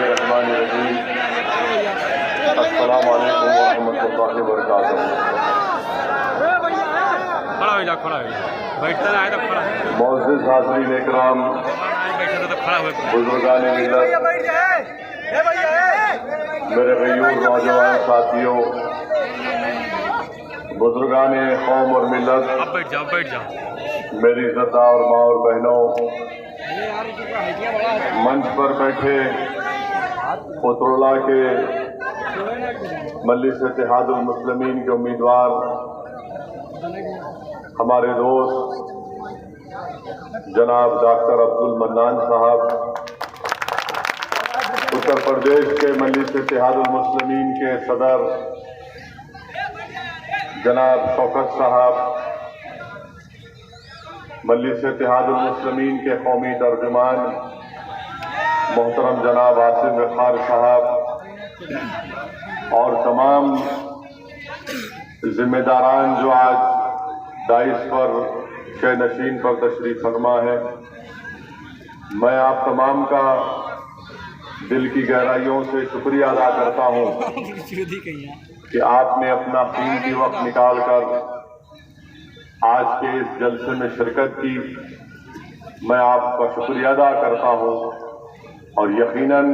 बिस्मिल्लाहिर्रहमानिर्रहीम। अस्सलामु अलैकुम वरहमतुल्लाहि वबरकातुहू। मुअज़्ज़िज़ हाज़रीन इकराम, बुज़ुर्गान मिल्लत, मेरे गयूर नौजवान साथियों, बुजुर्गान कौम और मिल्लत, मेरी इज़्ज़तदार और माँ और बहनों, मंच पर बैठे उतरौला के मजलिस इत्तेहादुल मुस्लिमीन के उम्मीदवार हमारे दोस्त जनाब डॉक्टर अब्दुल मन्नान साहब, उत्तर प्रदेश के मजलिस इत्तेहादुल मुस्लिमीन के सदर जनाब शौकत साहब, मजलिस इत्तेहादुल मुस्लिमीन के कौमी तर्जुमान मोहतरम जनाब आसिम गफ्फार साहब और तमाम जिम्मेदारान जो आज दाइस पर शे नशीन पर तशरीफ फरमा है, मैं आप तमाम का दिल की गहराइयों से शुक्रिया अदा करता हूँ कि आपने अपना कीमती वक्त निकाल कर आज के इस जलसे में शिरकत की। मैं आपका शुक्रिया अदा करता हूँ और यकीनन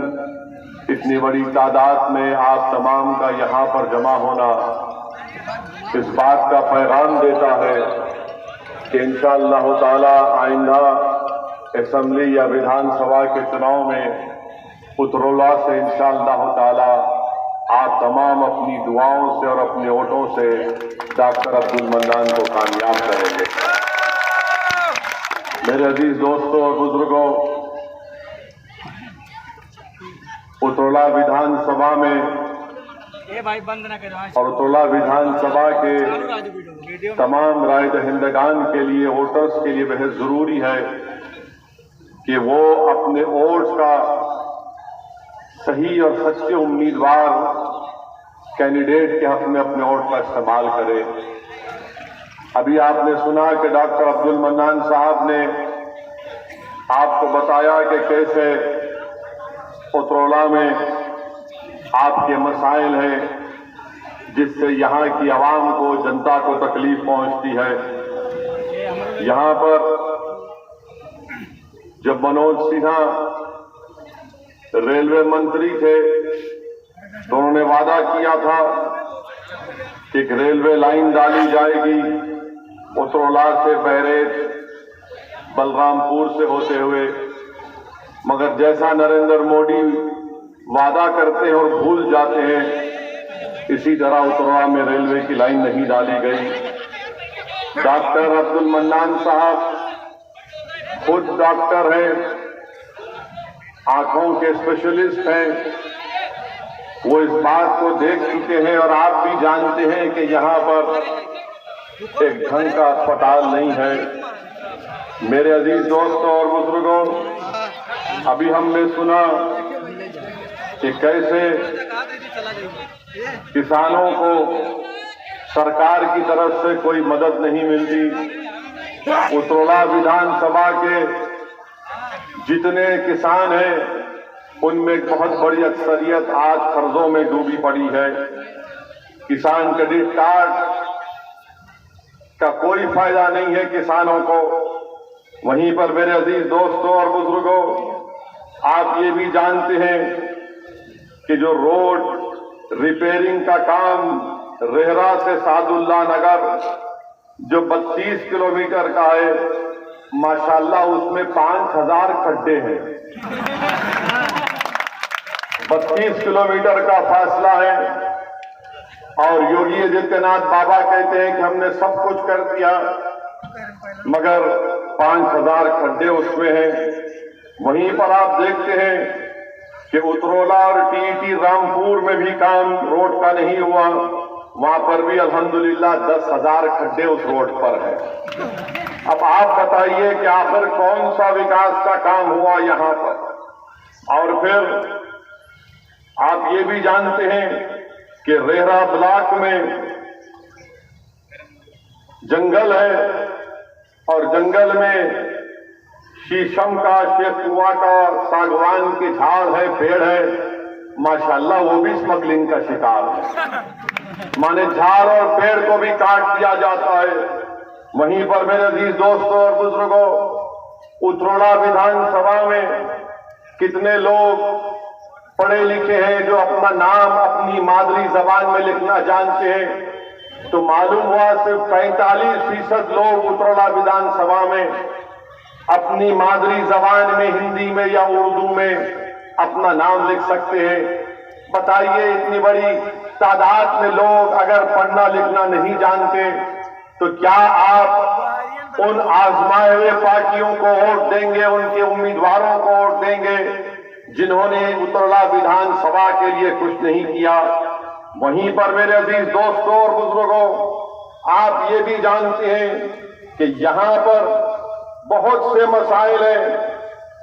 इतनी बड़ी तादाद में आप तमाम का यहाँ पर जमा होना इस बात का पैगाम देता है कि इंशाअल्लाह ताला आइंदा असेंबली या विधानसभा के चुनाव में उतरौला से इंशाअल्लाह ताला आप तमाम अपनी दुआओं से और अपने वोटों से डॉक्टर अब्दुल मन्नान को कामयाब करेंगे। मेरे अजीज दोस्तों और बुजुर्गों, उतरौला विधानसभा में और उतरौला विधानसभा के तमाम राय दहिंदगान के लिए, वोटर्स के लिए बेहद जरूरी है कि वो अपने वोट का सही और सच्चे उम्मीदवार कैंडिडेट के हक में अपने वोट का इस्तेमाल करें। अभी आपने सुना कि डॉक्टर अब्दुल मन्नान साहब ने आपको बताया कि कैसे उतरौला में आपके मसाइल हैं जिससे यहाँ की आवाम को, जनता को तकलीफ पहुँचती है। यहाँ पर जब मनोज सिन्हा रेलवे मंत्री थे तो उन्होंने वादा किया था कि एक रेलवे लाइन डाली जाएगी उतरौला से बहरेज बलरामपुर से होते हुए, मगर जैसा नरेंद्र मोदी वादा करते हैं और भूल जाते हैं, इसी तरह उतरौला में रेलवे की लाइन नहीं डाली गई। डॉक्टर अब्दुल मन्नान साहब खुद डॉक्टर हैं, आंखों के स्पेशलिस्ट हैं, वो इस बात को देख चुके हैं और आप भी जानते हैं कि यहाँ पर एक ढंग का अस्पताल नहीं है। मेरे अजीज दोस्तों और बुजुर्गों, अभी हमने सुना कि कैसे किसानों को सरकार की तरफ से कोई मदद नहीं मिलती। उतरौला विधानसभा के जितने किसान हैं उनमें बहुत बड़ी अक्सरियत आज कर्जों में डूबी पड़ी है। किसान क्रेडिट कार्ड का कोई फायदा नहीं है किसानों को। वहीं पर मेरे अजीज दोस्तों और बुजुर्गों, आप ये भी जानते हैं कि जो रोड रिपेयरिंग का काम रेहरा से सादुल्ला नगर जो 32 किलोमीटर का है, माशाल्लाह उसमें 5000 खड्डे हैं। 32 किलोमीटर का फासला है और योगी आदित्यनाथ बाबा कहते हैं कि हमने सब कुछ कर दिया, मगर 5000 खड्डे उसमें हैं। वहीं पर आप देखते हैं कि उतरौला और टीटी रामपुर में भी काम रोड का नहीं हुआ, वहां पर भी अल्हम्दुलिल्लाह 10,000 खड्डे उस रोड पर है। अब आप बताइए कि आखिर कौन सा विकास का काम हुआ यहाँ पर। और फिर आप ये भी जानते हैं कि रेहरा ब्लॉक में जंगल है और जंगल में शीशम का, शेखुआ का, सागवान के झाड़ है, पेड़ है, माशाल्लाह वो भी स्मगलिंग का शिकार है। माने झाड़ और पेड़ को भी काट दिया जाता है। वहीं पर मेरे अजीज दोस्तों और बुजुर्गों, उतरोड़ा विधानसभा में कितने लोग पढ़े लिखे हैं जो अपना नाम अपनी मादरी जबान में लिखना जानते हैं, तो मालूम हुआ सिर्फ 45% लोग उतरोड़ा विधानसभा में अपनी मादरी जबान में, हिंदी में या उर्दू में अपना नाम लिख सकते हैं। बताइए, इतनी बड़ी तादाद में लोग अगर पढ़ना लिखना नहीं जानते तो क्या आप उन आजमाए हुए पार्टियों को वोट देंगे, उनके उम्मीदवारों को वोट देंगे जिन्होंने उतरोड़ा विधानसभा के लिए कुछ नहीं किया? वहीं पर मेरे अजीज दोस्तों और बुजुर्गों, आप ये भी जानते हैं कि यहां पर बहुत से मसाइल हैं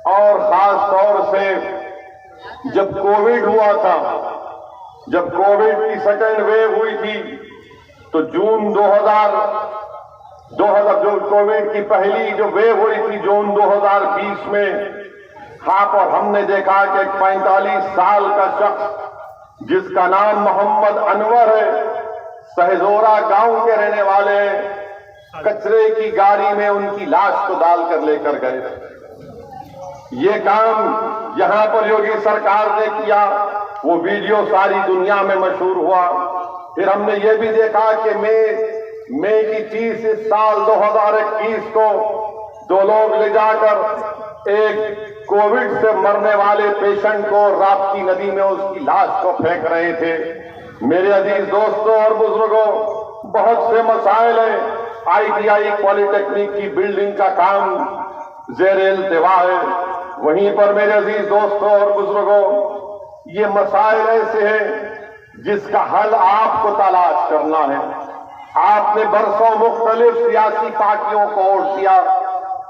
और खास तौर से जब कोविड हुआ था, जब कोविड की सेकेंड वेव हुई थी, तो जून 2000 जो कोविड की पहली जो वेव हुई थी जून 2020 में, हाँ, पर हमने देखा कि एक 45 साल का शख्स जिसका नाम मोहम्मद अनवर है, सहजोरा गांव के रहने वाले, कचरे की गाड़ी में उनकी लाश को डालकर लेकर गए। ये काम यहां पर योगी सरकार ने किया, वो वीडियो सारी दुनिया में मशहूर हुआ। फिर हमने ये भी देखा कि मई की 30 इस साल 2021 को 2 लोग ले जाकर एक कोविड से मरने वाले पेशेंट को राप्ती नदी में उसकी लाश को फेंक रहे थे। मेरे अजीज दोस्तों और बुजुर्गों, बहुत से मसाइल हैं। ITI पॉलिटेक्निक की बिल्डिंग का काम ज़ेर-ए-इल्तिवा है। वहीं पर मेरे अजीज दोस्तों और बुजुर्गों, ये मसाइल ऐसे हैं जिसका हल आपको तलाश करना है। आपने बरसों मुख्तलिफ सियासी पार्टियों को वोट दिया,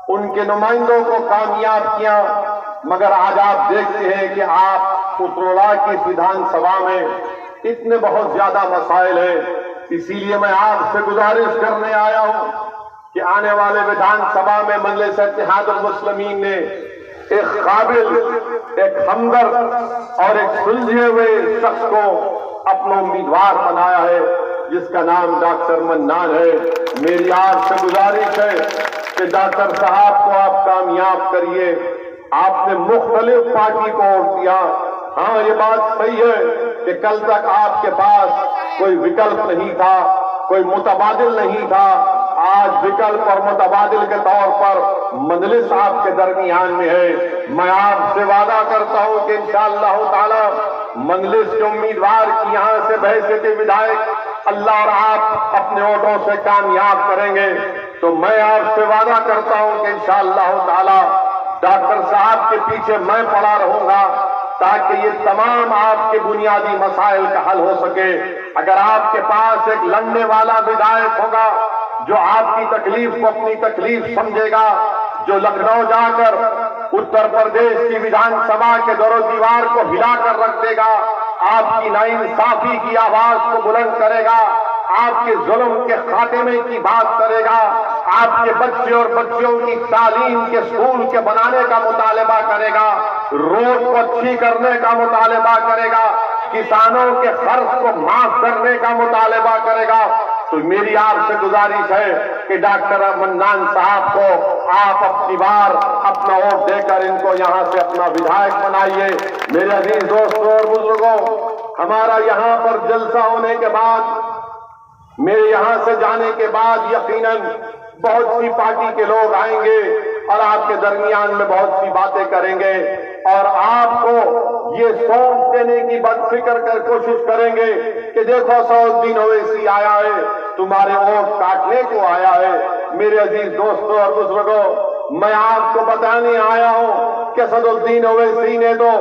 उनके नुमाइंदों को कामयाब किया, मगर आज आप देखते हैं कि आप उतरोड़ा की विधानसभा में इतने बहुत ज्यादा मसाइल हैं। इसीलिए मैं आपसे गुजारिश करने आया हूं कि आने वाले विधानसभा में मजलिस इत्तेहादुल मुस्लिमीन ने एक काबिल, एक हमदर्द और एक सुलझे हुए शख्स को अपना उम्मीदवार बनाया है, जिसका नाम डॉक्टर मन्नान है। मेरी आपसे गुजारिश है कि डॉक्टर साहब को आप कामयाब करिए। आपने मुख्तलिफ पार्टी को वोट दिया, हाँ, ये बात सही है कि कल तक आपके पास कोई विकल्प नहीं था, कोई मुतबादिल नहीं था। आज विकल्प और मुतबादिल के तौर पर मजलिस आपके दरमियान में है। मैं आपसे वादा करता हूं कि इंशाअल्लाह ताला मजलिस के उम्मीदवार की यहां से बहस के विधायक अल्लाह और आप अपने वोटों से कामयाब करेंगे। तो मैं आपसे वादा करता हूं कि इंशाअल्लाह ताला डॉक्टर साहब के पीछे मैं पड़ा रहूंगा ताकि ये तमाम आपके बुनियादी मसाइल का हल हो सके। अगर आपके पास एक लड़ने वाला विधायक होगा जो आपकी तकलीफ को अपनी तकलीफ समझेगा, जो लखनऊ जाकर उत्तर प्रदेश की विधानसभा के दरो दीवार को हिलाकर रख देगा, आपकी नाइंसाफी की आवाज को बुलंद करेगा, आपके जुल्म के खात्मे की बात करेगा, आपके बच्चे और बच्चियों की तालीम के स्कूल के बनाने का मुतालबा करेगा, रोड को अच्छी करने का मुतालबा करेगा, किसानों के कर्ज को माफ करने का मुतालबा करेगा, तो मेरी आपसे गुजारिश है कि डॉक्टर मन्नान साहब को आप अपनी बार अपना वोट देकर इनको यहां से अपना विधायक बनाइए। मेरे अजीज दोस्तों और बुजुर्गों, हमारा यहां पर जलसा होने के बाद, मेरे यहां से जाने के बाद यकीनन बहुत सी पार्टी के लोग आएंगे और आपके दरमियान में बहुत सी बातें करेंगे और आपको ये सोच देने की बदफिक्र कर कोशिश करेंगे कि देखो सऊद्दीन ओवैसी आया है, तुम्हारे वोट काटने को आया है। मेरे अजीज दोस्तों और बुजुर्गों, मैं आपको बताने आया हूं कि सऊद्दीन ओवैसी ने तो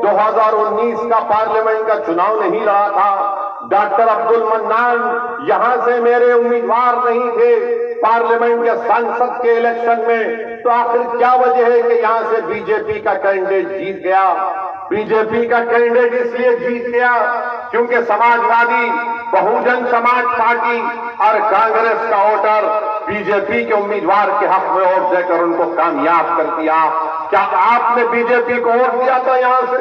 2019 का पार्लियामेंट का चुनाव नहीं लड़ा था। डॉक्टर अब्दुल मन्नान यहां से मेरे उम्मीदवार नहीं थे पार्लियामेंट के सांसद के इलेक्शन में, तो आखिर क्या वजह है कि यहां से बीजेपी का कैंडिडेट जीत गया? बीजेपी का कैंडिडेट इसलिए जीत गया क्योंकि समाजवादी, बहुजन समाज पार्टी और कांग्रेस का वोटर बीजेपी के उम्मीदवार के हक में वोट देकर उनको कामयाब कर दिया। क्या आपने बीजेपी को वोट दिया था यहां से?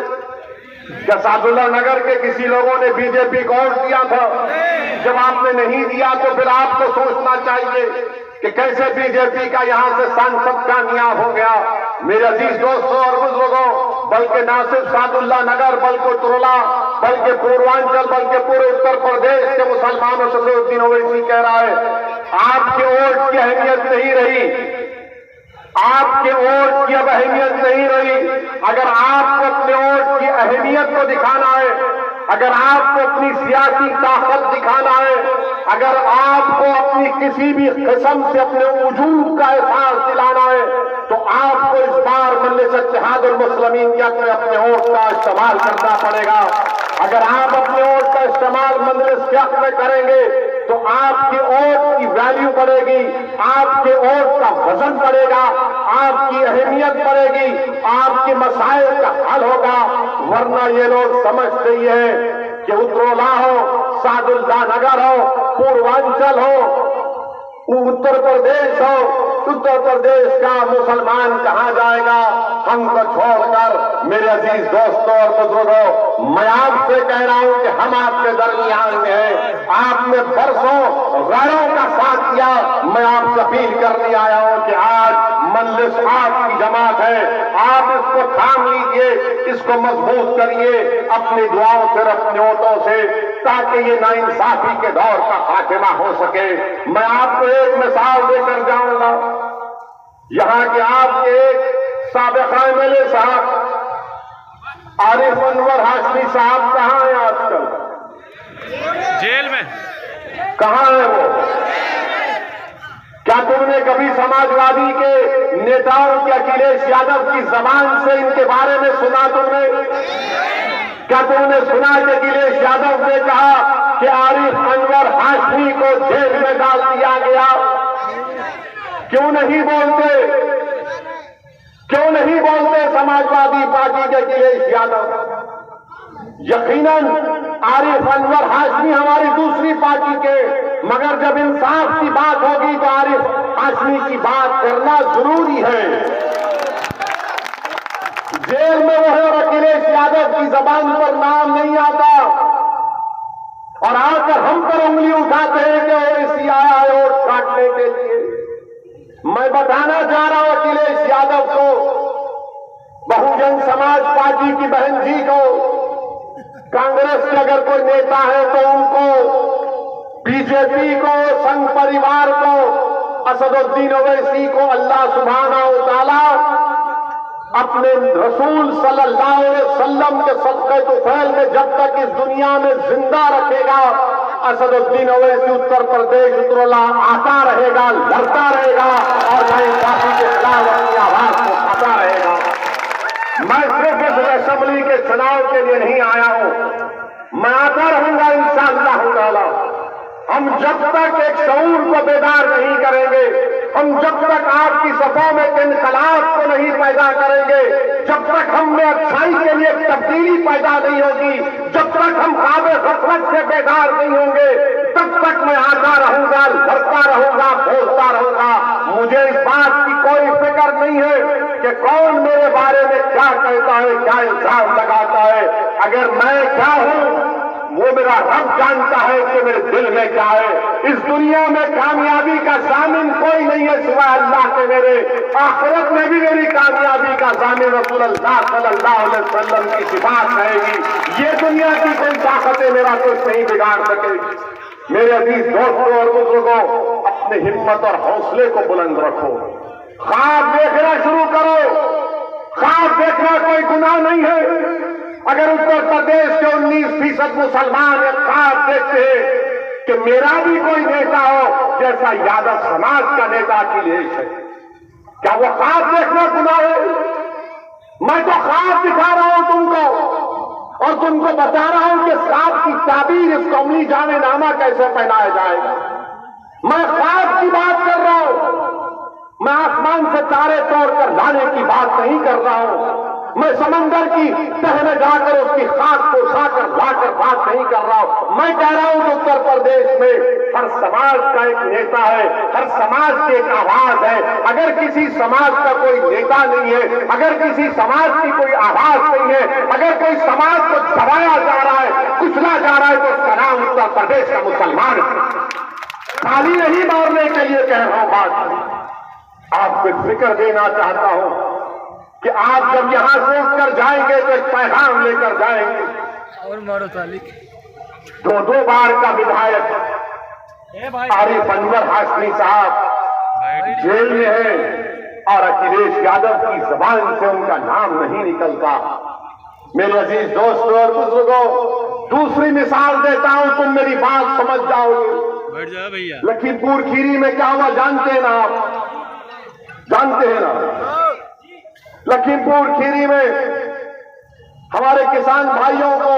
क्या सादुल्ला नगर के किसी लोगों ने बीजेपी को वोट दिया था? जब आपने नहीं दिया तो फिर आपको सोचना चाहिए कि कैसे बीजेपी का यहां से सांसद कामयाब हो गया। मेरे अजीज दोस्तों और बुजुर्गों, बल्कि ना सिर्फ सादुल्ला नगर, बल्कि तुरला, बल्कि पूर्वांचल, बल्कि पूरे उत्तर प्रदेश के मुसलमानों से सैयदुद्दीन ओवैसी कह रहा है, आपके वोट की अहमियत नहीं रही, आपके वोट की अब अहमियत नहीं रही। अगर आपको अपने वोट की अहमियत को दिखाना है, अगर आपको अपनी सियासी ताकत दिखाना है, अगर आपको अपनी किसी भी किस्म से अपने वजूद का एहसास दिलाना है, तो आपको इस बार मजलिस इत्तेहादुल मुस्लिमीन के हक में अपने वोट का इस्तेमाल करना पड़ेगा। अगर आप अपने वोट का इस्तेमाल मजलिस के हक में करेंगे तो आपकी वोट की वैल्यू बढ़ेगी, आपके वोट का वजन बढ़ेगा, आपकी अहमियत बढ़ेगी, आपके मसाइल का हल होगा। वरना ये लोग समझते ही हैं कि उत्तरोला हो, सादुल्ला नगर हो, पूर्वांचल हो, उत्तर प्रदेश हो, उत्तर प्रदेश का मुसलमान कहां जाएगा हमको छोड़कर। मेरे अजीज दोस्तों और बुजुर्गों, मैं आपसे कह रहा हूं कि हम आपके दरमियान में हैं। आपने बरसों गैरों का साथ दिया। मैं आपसे अपील करने आया हूं कि आज मजलिस आपकी जमात है, आप इसको थाम लीजिए, इसको मजबूत करिए अपनी दुआओं से, अपने वोटों से, ताकि ये नाइंसाफी के दौर का खात्मा हो सके। मैं आपको एक मिसाल देकर जाऊंगा। यहां के आपके एक साबिका एमएलए साहब आरिफ अनवर हाशमी साहब कहां हैं आजकल? जेल में। कहां है वो? क्या तुमने कभी समाजवादी के नेताओं के अखिलेश यादव की जबान से इनके बारे में सुना? तुमने क्या तुमने सुना कि अखिलेश यादव ने कहा कि आरिफ अनवर हाशमी को जेल में डाल दिया गया? क्यों नहीं बोलते? क्यों नहीं बोलते समाजवादी पार्टी के अखिलेश यादव? यकीनन आरिफ अनवर हाशमी हमारी दूसरी पार्टी के, मगर जब इंसाफ की बात होगी तो आरिफ हाशमी की बात करना जरूरी है। जेल में वो है और अखिलेश यादव की जबान पर नाम नहीं आता, और आकर हम पर उंगली उठाते हैं कि ओवैसी आया है वोट काटने के लिए। मैं बताना चाह रहा हूं अखिलेश यादव को, बहुजन समाज पार्टी की बहन जी को, कांग्रेस के अगर कोई नेता है तो उनको, बीजेपी को, संघ परिवार को, असदुद्दीन ओवैसी को अल्लाह सुब्हानहू व तआला अपने रसूल सल्लल्लाहु अलैहि वसल्लम के सदक़े तुफ़ैल में जब तक इस दुनिया में जिंदा रखेगा, असदुद्दीन ओवैसी उत्तर प्रदेश उत्तरोला आता रहेगा, लड़ता रहेगा और नाइंसाफी के खिलाफ अपनी आवाज को उठाता रहेगा। मैं सिर्फ इस असेंबली के चुनाव के लिए नहीं आया हूं, मैं आता रहूंगा इंशाअल्लाह ताला। हम जब तक एक शऊर को बेदार नहीं करेंगे, हम जब तक आपकी सफों में इनकलाब को नहीं पैदा करेंगे, जब तक हम में अच्छाई के लिए तब्दीली पैदा नहीं होगी, जब तक हम ख्वाब गफलत से बेदार नहीं होंगे, तब तक मैं आता रहूंगा, लड़ता रहूंगा, बोलता रहूंगा। मुझे इस बात की कोई फिक्र नहीं है कि कौन मेरे बारे में क्या कहता है, क्या इल्जाम लगाता है। अगर मैं क्या हूं वो मेरा रब जानता है कि मेरे दिल में क्या है। इस दुनिया में कामयाबी का जामिन कोई नहीं है सिवाय अल्लाह के मेरे। आखिरत में भी मेरी कामयाबी का जामिन रसूलुल्लाह सल्लल्लाहु अलैहि वसल्लम की सिफात रहेगी। ये दुनिया की कोई ताकतें मेरा कुछ नहीं बिगाड़ सकेगी। मेरे अजीज दोस्तों और बुजुर्गों, अपने हिम्मत और हौसले को बुलंद रखो, ख्वाब देखना शुरू करो। ख्वाब देखना कोई गुनाह नहीं है। अगर उत्तर प्रदेश के 19% मुसलमान एक ख्वाब देखते हैं कि मेरा भी कोई नेता हो जैसा यादव समाज का नेता अखिलेश है, क्या वो ख्वाब देखना गुनाह है? मैं तो ख्वाब दिखा रहा हूं तुमको और तुमको बता रहा हूं कि ख्वाब की ताबीर, इस कौमी जामेनामा कैसे पहनाया जाएगा। मैं ख्वाब की बात कर रहा हूं, मैं आसमान से तारे तोड़कर लाने की बात नहीं कर रहा हूं। मैं समंदर की तह में जाकर उसकी खाक को उठाकर लाकर बात नहीं कर रहा बताओ। मैं कह रहा हूं कि उत्तर प्रदेश में हर समाज का एक नेता है, हर समाज की एक आवाज है। अगर किसी समाज का कोई नेता नहीं है, अगर किसी समाज की कोई आवाज नहीं है, अगर कोई समाज को दबाया जा रहा है, कुचला जा रहा है, तो उसका नाम उत्तर प्रदेश का मुसलमान है। खाली नहीं मारने के लिए कह रहा हूं बात, आपको फिक्र देना चाहता हूं कि आप जब यहां से उठकर जाएंगे तो एक पैगाम लेकर जाएंगे। और मारो तालिक। दो बार का विधायक आरिफ अनवर हाशमी साहब जेल में है और अखिलेश यादव की जबान से उनका नाम नहीं निकलता। मेरे अजीज दोस्तों और बुजुर्गों, दूसरी मिसाल देता हूं, तुम मेरी बात समझ जाओगे। बैठ जाओ भैया। लखीमपुर खीरी में क्या हुआ जानते हैं ना आप? जानते हैं ना? लखीमपुर खीरी में हमारे किसान भाइयों को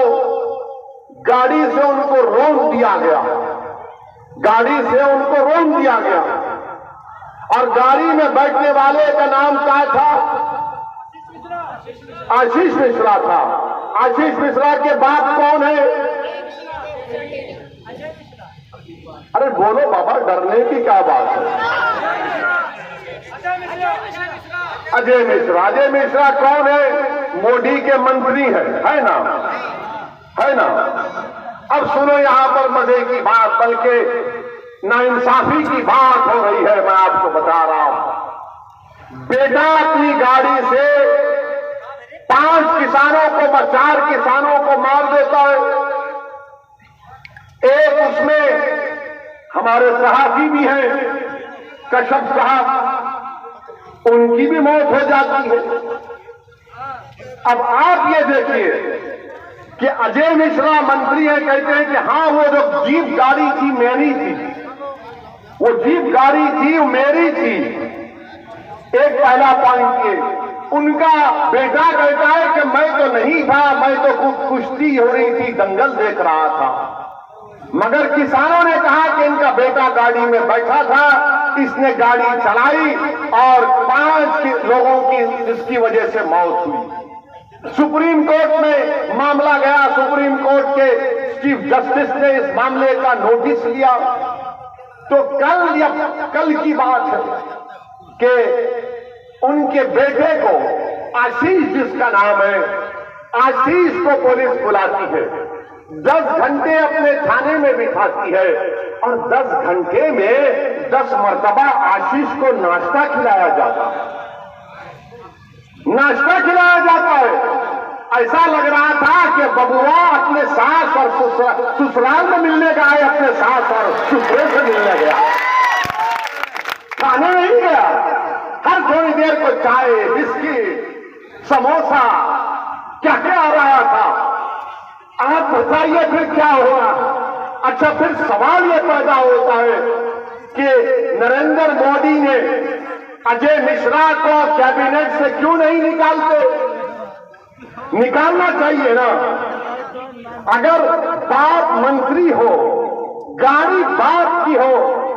गाड़ी से उनको रोक दिया गया, गाड़ी से उनको रोक दिया गया और गाड़ी में बैठने वाले का नाम क्या था? आशीष मिश्रा था। आशीष मिश्रा के बाप कौन है? अरे बोलो बाबा, डरने की क्या बात है? अजय मिश्रा। अजय मिश्रा कौन है? मोदी के मंत्री है ना? है ना? अब सुनो यहां पर मजे की बात, बल्कि नाइंसाफी की बात हो रही है। मैं आपको बता रहा हूं, बेटा अपनी गाड़ी से 5 किसानों को, 4 किसानों को मार देता है। एक उसमें हमारे सहाफी भी हैं, कश्यप साहब, उनकी भी मौत हो जाती है। अब आप ये देखिए कि अजय मिश्रा मंत्री है, कहते हैं कि हाँ वो जो जीप गाड़ी थी मेरी थी, वो जीप गाड़ी थी मेरी थी। एक पहला पॉइंट ये, उनका बेटा कहता है कि मैं तो नहीं था, मैं तो कुश्ती हो रही थी, दंगल देख रहा था। मगर किसानों ने कहा कि इनका बेटा गाड़ी में बैठा था, इसने गाड़ी चलाई और 5 लोगों की जिसकी वजह से मौत हुई। सुप्रीम कोर्ट में मामला गया, सुप्रीम कोर्ट के चीफ जस्टिस ने इस मामले का नोटिस लिया। तो कल की बात है कि उनके बेटे को, आशीष जिसका नाम है, आशीष को पुलिस बुलाती है, 10 घंटे अपने थाने में बिठाती है और 10 घंटे में 10 मर्तबा आशीष को नाश्ता खिलाया जाता है। नाश्ता खिलाया जाता है। ऐसा लग रहा था कि बबुआ अपने सास और ससुराल में मिलने गया है, अपने सास और ससुरे से मिलने गया, खाने नहीं गया। हर थोड़ी देर को चाय, बिस्किट, समोसा, क्या क्या आ रहा था। आप बताइए फिर क्या होगा? अच्छा, फिर सवाल यह पैदा होता है कि नरेंद्र मोदी ने अजय मिश्रा को कैबिनेट से क्यों नहीं निकालते? निकालना चाहिए ना। अगर बाप मंत्री हो, गाड़ी बाप की हो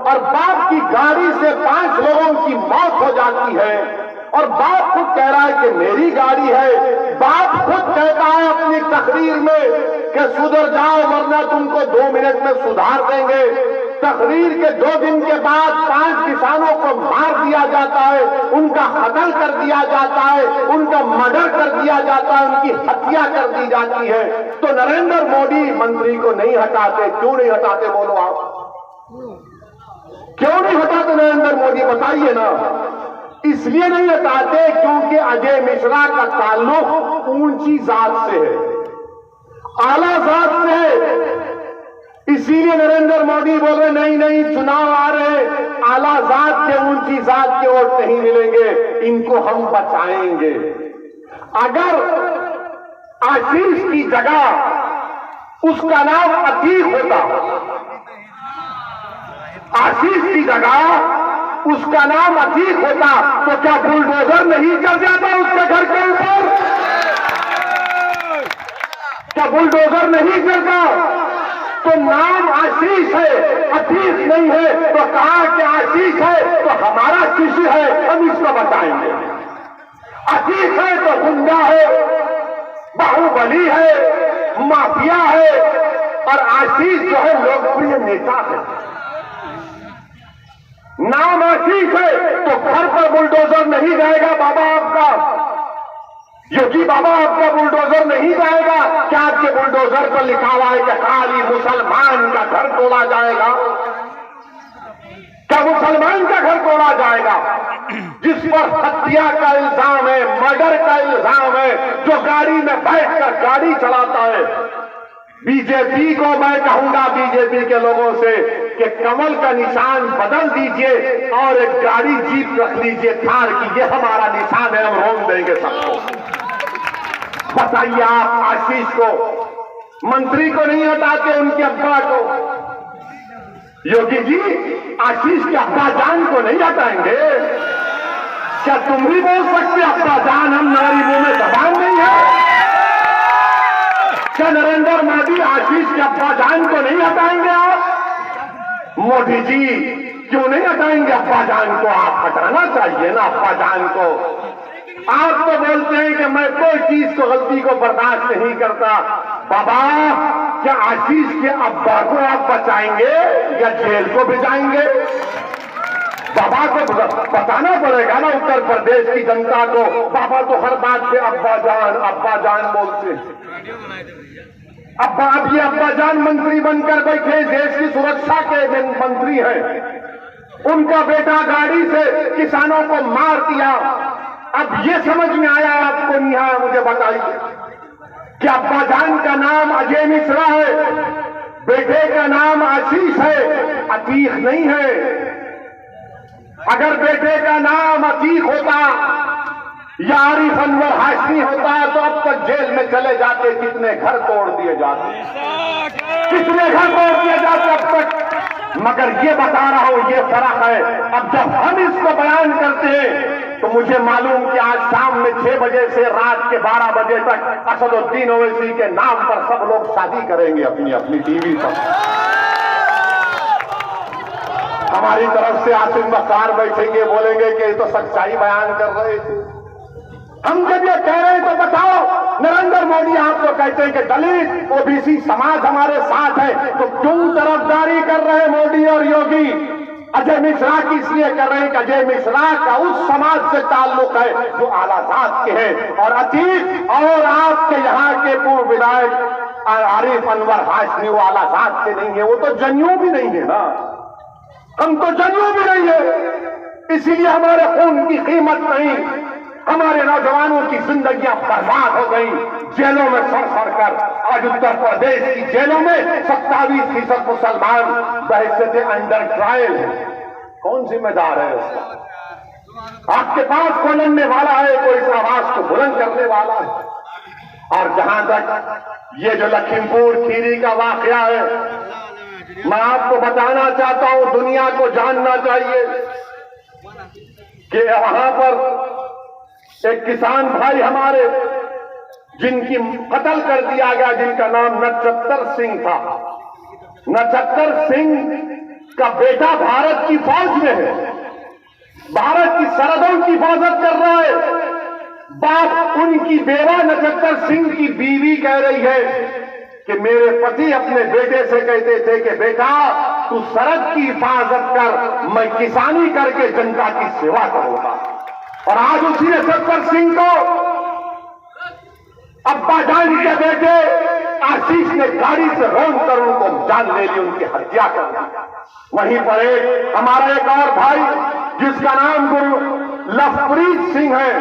और बाप की गाड़ी से 5 लोगों की मौत हो जाती है और बाप खुद कह रहा है कि मेरी गाड़ी है, बाप खुद कहता है अपनी तकरीर में कि सुधर जाओ वरना तुमको 2 मिनट में सुधार देंगे। तकरीर के 2 दिन के बाद 5 किसानों को मार दिया जाता है, उनका कत्ल कर दिया जाता है, उनका मर्डर कर दिया जाता है, उनकी हत्या कर दी जाती है। तो नरेंद्र मोदी मंत्री को नहीं हटाते। क्यों नहीं हटाते बोलो आप? क्यों नहीं हटाते नरेंद्र मोदी? बताइए ना। इसलिए नहीं हटाते क्योंकि अजय मिश्रा का ताल्लुक ऊंची जात से है, आला जात से है। इसीलिए नरेंद्र मोदी बोल रहे नहीं नहीं, चुनाव आ रहे, आला जात के, ऊंची जात के वोट नहीं मिलेंगे, इनको हम बचाएंगे। अगर आशीष की जगह उसका नाम अतीक होता, आशीष की जगह उसका नाम अतीक होता, तो क्या बुलडोजर नहीं चल जाता उसके घर के ऊपर? क्या बुलडोजर नहीं चलता? तो नाम आशीष है, अतीक नहीं है, तो कहा कि आशीष है तो हमारा शिष्य है, हम इसको बताएंगे। अतीक है तो गुंडा है, बाहुबली है, माफिया है, और आशीष जो है लोकप्रिय नेता है, नाम आशीष है, तो घर पर बुलडोजर नहीं जाएगा बाबा आपका, योगी बाबा आपका बुलडोजर नहीं जाएगा। क्या आपके बुलडोजर पर लिखा हुआ है कि खाली मुसलमान का घर तोड़ा जाएगा? क्या मुसलमान का घर तोड़ा जाएगा जिस पर हत्या का इल्जाम है, मर्डर का इल्जाम है, जो गाड़ी में बैठकर गाड़ी चलाता है? बीजेपी को मैं कहूंगा, बीजेपी के लोगों से, कि कमल का निशान बदल दीजिए और एक गाड़ी जीप रख लीजिए थार की, ये हमारा निशान है, हम रोक देंगे सबको। बताइए आप आशीष को, मंत्री को नहीं हटाते, उनके अब्बा को? योगी जी आशीष के अब्बा जान को नहीं हटाएंगे? क्या तुम भी बोल सकते अब्बा जान? हम हमारी मुंह में जबान नहीं है? क्या नरेंद्र मोदी आशीष के अब्बा जान को नहीं हटाएंगे? आप मोदी जी क्यों नहीं हटाएंगे अब्बा जान को? आप हटाना चाहिए ना अब्बा जान को। आप तो बोलते हैं कि मैं कोई चीज को, गलती को बर्दाश्त नहीं करता। बाबा, क्या आशीष के अब्बा को आप बचाएंगे या जेल को भिजाएंगे? बाबा को बताना पड़ेगा ना उत्तर प्रदेश की जनता को। बाबा तो हर बात पे अब्बा जान बोलते हैं। अब्बा, अब ये अब्बा जान मंत्री बनकर बैठे, देश की सुरक्षा के मंत्री हैं। उनका बेटा गाड़ी से किसानों को मार दिया। अब ये समझ में आया आपको? नहीं आया? मुझे बताइए कि अब्बा जान का नाम अजय मिश्रा है, बेटे का नाम आशीष है, अतीक नहीं है। अगर बेटे का नाम अतीक होता या आरिफ अनवर हाशमी होता तो अब तक जेल में चले जाते। कितने घर तोड़ दिए जाते, कितने घर तोड़ दिए जाते अब तक। मगर ये बता रहा हूं, ये फर्क है। अब जब हम इसको बयान करते हैं तो मुझे मालूम कि आज शाम में 6 बजे से रात के 12 बजे तक असदुद्दीन ओवैसी के नाम पर सब लोग शादी करेंगे अपनी अपनी टीवी पर। हमारी तरफ से आसिम बख्तार बैठेंगे, बोलेंगे कि ये तो सच्चाई बयान कर रहे थे। हम जब ये कह रहे हैं तो बताओ, नरेंद्र मोदी आपको कहते हैं कि दलित ओबीसी समाज हमारे साथ है, तो क्यों तरफदारी कर रहे हैं मोदी और योगी? अजय मिश्रा की इसलिए कर रहे हैं कि अजय मिश्रा का उस समाज से ताल्लुक है जो आलाजाद के हैं, और अतीक और आपके यहाँ के पूर्व विधायक आरिफ अनवर हाशमी वो आलाजाद के नहीं है, वो तो जनेऊ भी नहीं है ना। हम तो जनेऊ भी नहीं है, इसीलिए हमारे खून की कीमत नहीं। हमारे नौजवानों की जिंदगियां बर्बाद हो गई जेलों में सड़ सड़ कर। आज उत्तर प्रदेश की जेलों में 27% मुसलमान बहशत अंडर ट्रायल है। कौन जिम्मेदार है उसका? आपके पास कौन लड़ने वाला है? कोई इस आवाज को बुलंद करने वाला है? और जहां तक ये जो लखीमपुर खीरी का वाकया है, मैं आपको बताना चाहता हूं, दुनिया को जानना चाहिए कि वहां पर एक किसान भाई हमारे, जिनकी कत्ल कर दिया गया, जिनका नाम नक्षत्र सिंह था। नक्षत्र सिंह का बेटा भारत की फौज में है, भारत की सरहदों की हिफाजत कर रहा है। बाप, उनकी बेवा नक्षत्र सिंह की बीवी कह रही है कि मेरे पति अपने बेटे से कहते थे कि बेटा तू सरहद की हिफाजत कर, मैं किसानी करके जनता की सेवा करूंगा। और आज उसी नक्षत्र सिंह को अब्बा जान के बेटे आशीष ने गाड़ी से रोन कर उनको जान ले ली, उनकी हत्या कर दी। वहीं पर एक हमारा एक और भाई जिसका नाम गुरु लवप्रीत सिंह है,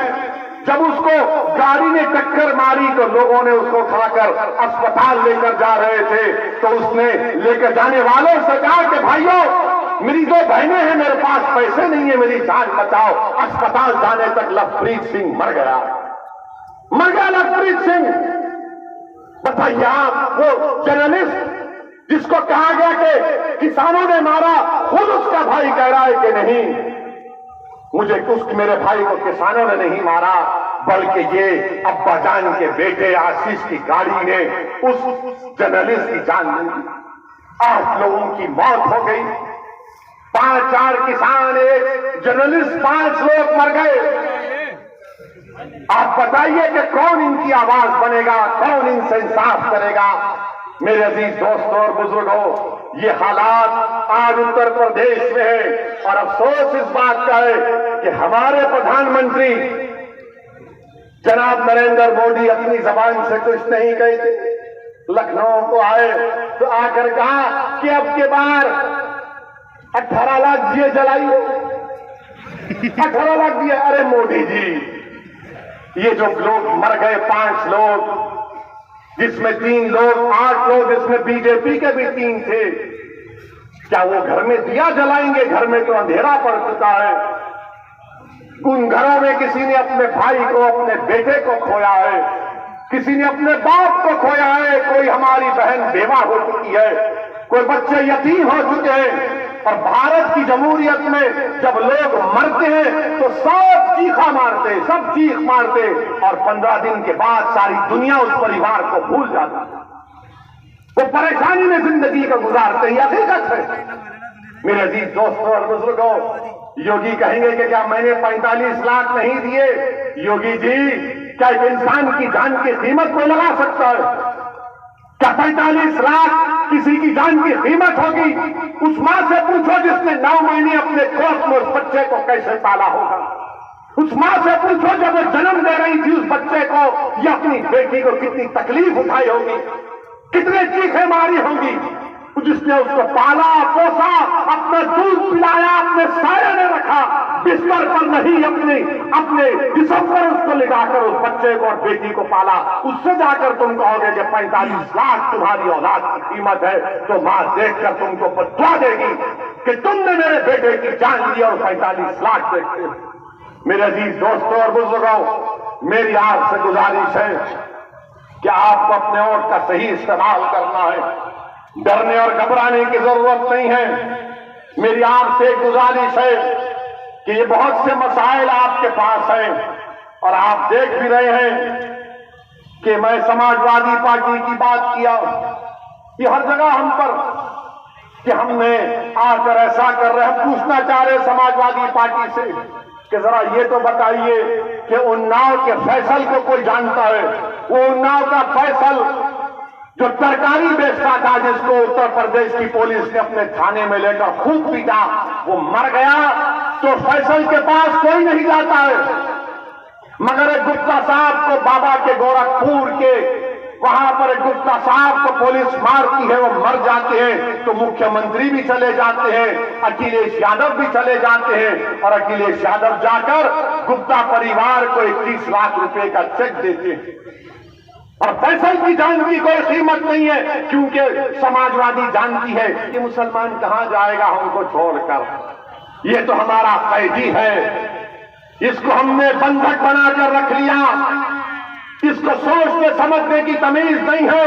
जब उसको गाड़ी ने टक्कर मारी तो लोगों ने उसको उठाकर अस्पताल लेकर जा रहे थे, तो उसने लेकर जाने वालों से कहा कि भाइयों, मेरी 2 बहनें हैं, मेरे पास पैसे नहीं है, मेरी जान बचाओ। अस्पताल जाने तक लवप्रीत सिंह मर गया लवप्रीत सिंह। बताइए आप, वो जर्नलिस्ट जिसको कहा गया कि किसानों ने मारा, खुद उसका भाई कह रहा है कि नहीं, मुझे मेरे भाई को किसानों ने नहीं मारा, बल्कि ये अब्बा जान के बेटे आशीष की गाड़ी ने उस जर्नलिस्ट की जान ली। 8 लोगों की मौत हो गई, 5-4 किसान, एक जर्नलिस्ट, 5 लोग मर गए। आप बताइए कि कौन इनकी आवाज बनेगा, कौन इनसे इंसाफ करेगा? मेरे अजीज दोस्तों और बुजुर्गों, ये हालात आज उत्तर प्रदेश में है और अफसोस इस बात का है कि हमारे प्रधानमंत्री जनाब नरेंद्र मोदी अपनी जबान से कुछ नहीं कहते। लखनऊ को आए तो आकर कहा कि अब के बार 18 लाख दिए जलाइए, 18 लाख दिए। अरे मोदी जी, ये जो लोग मर गए 5 लोग, जिसमें 3 लोग 8 लोग, जिसमें बीजेपी के भी 3 थे, क्या वो घर में दिया जलाएंगे? घर में तो अंधेरा पड़ चुका है। उन घरों में किसी ने अपने भाई को, अपने बेटे को खोया है, किसी ने अपने बाप को खोया है, कोई हमारी बहन बेवा हो चुकी है, कोई बच्चे यतीम हो चुके हैं। और भारत की जमहूरियत में जब लोग मरते हैं तो सब चीखा मारते, सब चीख मारते, और 15 दिन के बाद सारी दुनिया उस परिवार को भूल जाती है। वो परेशानी में जिंदगी को गुजारते हैं। हकीकत है मेरे अजीज दोस्तों और बुजुर्गों, योगी कहेंगे कि क्या मैंने 45 लाख नहीं दिए? योगी जी, क्या एक इंसान की जान की कीमत कोई लगा सकता है? क्या 45 लाख किसी की जान की कीमत होगी? उस मां से पूछो जिसने 9 महीने अपने कोख में उस बच्चे को कैसे पाला होगा। उस मां से पूछो जब वो जन्म दे रही थी उस बच्चे को या अपनी बेटी को कितनी तकलीफ उठाई होगी, कितने चीखें मारी होंगी। जिसने उसको पाला पोसा, अपना दूध पिलाया, अपने साये में रखा, बिस्तर पर नहीं अपने जिस्म पर उसको लेकर उस बच्चे को और बेटी को पाला, उससे जाकर तुम कहोगे कि 45 लाख तुम्हारी औलाद की कीमत है, तो मां देखकर तुमको बदला देगी कि तुमने मेरे बेटे की जान ली और 45 लाख देखते हो। मेरे अजीज दोस्तों और बुजुर्गों, मेरी आपसे गुजारिश है कि आपको अपने वोट का सही इस्तेमाल करना है। डरने और घबराने की जरूरत नहीं है। मेरी आपसे एक गुजारिश है कि ये बहुत से मसाइल आपके पास हैं और आप देख भी रहे हैं कि मैं समाजवादी पार्टी की बात किया, ये हर जगह हम पर कि हमने आकर ऐसा कर रहे हैं। पूछना चाह रहे समाजवादी पार्टी से कि जरा ये तो बताइए कि उन्नाव के फैसल को कोई जानता है? वो उन्नाव का फैसल जो तरकारी बेचता था, जिसको उत्तर प्रदेश की पुलिस ने अपने थाने में लेकर खूब पीटा, वो मर गया तो फैसल के पास कोई नहीं जाता है। मगर एक गुप्ता साहब को बाबा के गोरखपुर के वहां पर एक गुप्ता साहब को पुलिस मारती है, वो मर जाते हैं, तो मुख्यमंत्री भी चले जाते हैं, अखिलेश यादव भी चले जाते हैं, और अखिलेश यादव जाकर गुप्ता परिवार को 21 लाख रुपए का चेक देते हैं। और फैसल की जान की कोई कीमत नहीं है, क्योंकि समाजवादी जानती है कि मुसलमान कहां जाएगा हमको छोड़कर। ये तो हमारा कैदी है, इसको हमने बंधक बनाकर रख लिया, इसको सोचने समझने की तमीज नहीं है।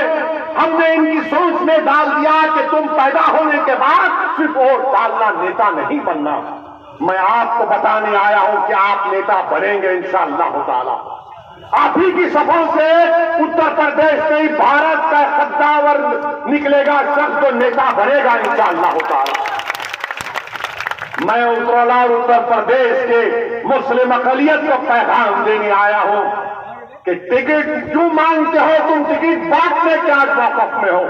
हमने इनकी सोच में डाल दिया कि तुम पैदा होने के बाद सिर्फ वोट डालना, नेता नहीं बनना। मैं आपको बताने आया हूं कि आप नेता बनेंगे इंशाअल्लाह ताला। आप ही की सफों से उत्तर प्रदेश में भारत का कद्दावर निकलेगा, शख्स जो नेता बनेगा इंशाअल्लाह ताला। मैं उत्तरला उत्तर प्रदेश के मुस्लिम अकलियत को पैगाम देने आया हूं कि टिकट क्यों मांगते हो? तुम टिकट बांटने के आज मौकफ में हो।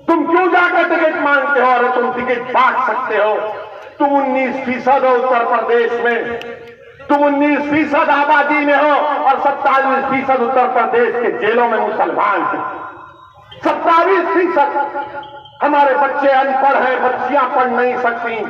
तुम क्यों जाकर टिकट मांगते हो? अरे तुम टिकट बांट सकते हो। तुम 19% हो उत्तर प्रदेश में, तुम 19% आबादी में हो और 27% उत्तर प्रदेश के जेलों में मुसलमान हैं। 27% हमारे बच्चे अनपढ़ हैं, बच्चियां पढ़ नहीं सकती।